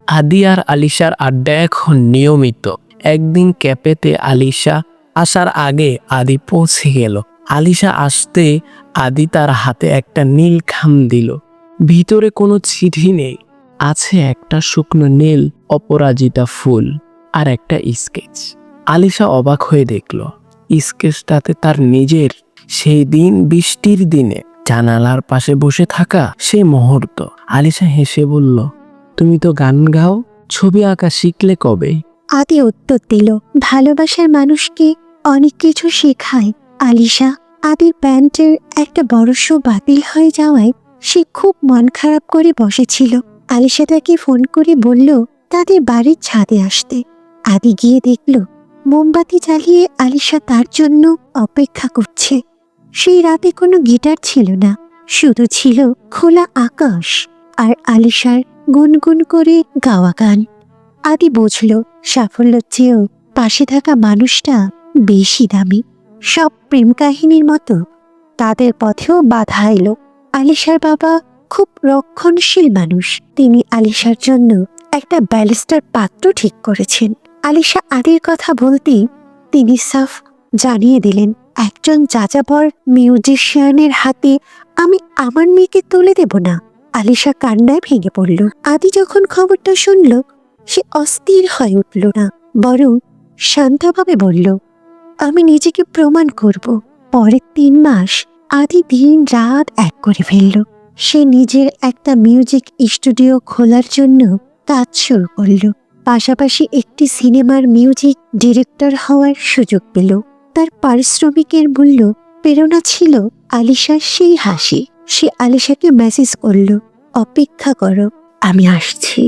আদি আর আলিশার আড্ডা এখন নিয়মিত। একদিন ক্যাফেতে আলিশা আসার আগে আদি পৌঁছে গেল। আলিশা আসতে আদি তার হাতে একটা নীল খাম দিল। ভিতরে কোনো চিঠি নেই, আছে একটা শুকনো নীল অপরাজিতা ফুল আর একটা স্কেচ। আলিশা অবাক হয়ে দেখল স্কেচটাতে তার নিজের সেই দিন বৃষ্টির দিনে জানালার পাশে বসে থাকা সেই মুহূর্ত। আলিশা হেসে বলল, তুমি তো গান গাও, ছবি আঁকা শিখলে কবে? আদি উত্তর দিল, ভালোবাসার মানুষকে অনেক কিছু শেখায়। আলিশা, আদির ব্যান্ডের একটা বড় শো বাতিল হয়ে যাওয়ায় সে খুব মন খারাপ করে বসেছিল। আলিশা তাকে ফোন করে বলল তাদের বাড়ির ছাদে আসতে। আদি গিয়ে দেখল মোমবাতি জ্বালিয়ে আলিশা তার জন্য অপেক্ষা করছে। সেই রাতে কোনো গিটার ছিল না, শুধু ছিল খোলা আকাশ আর আলিশার গুনগুন করে গাওয়া গান। আদি বুঝল সাফল্যের চেয়েও পাশে থাকা মানুষটা বেশি দামি। সব প্রেম কাহিনীর মতো তাদের পথেও বাধা এলো। আলিশার বাবা খুব রক্ষণশীল মানুষ। তিনি আলিশার জন্য একটা ব্যালিস্টার পাত্র ঠিক করেছেন। আলিশা আদির কথা বলতেই তিনি সাফ জানিয়ে দিলেন, একজন যাযাবর মিউজিশিয়ানের হাতে আমি আমার মেয়েকে তুলে দেব না। আলিশা কান্নায় ভেঙে পড়ল। আদি যখন খবরটা শুনল সে অস্থির হয়ে উঠল না, বরং শান্তভাবে বলল, আমি নিজেকে প্রমাণ করব। পরের 3 মাস আদি দিন রাত এক করে ফেলল। সে নিজের একটা মিউজিক স্টুডিও খোলার জন্য কাজ শুরু করল। পাশাপাশি একটি সিনেমার মিউজিক ডিরেক্টর হওয়ার সুযোগ পেল। তার পারিশ্রমিকের মূল্য প্রেরণা ছিল আলিশার সেই হাসি। সে আলিশাকে মেসেজ করল, অপেক্ষা করো, আমি আসছি।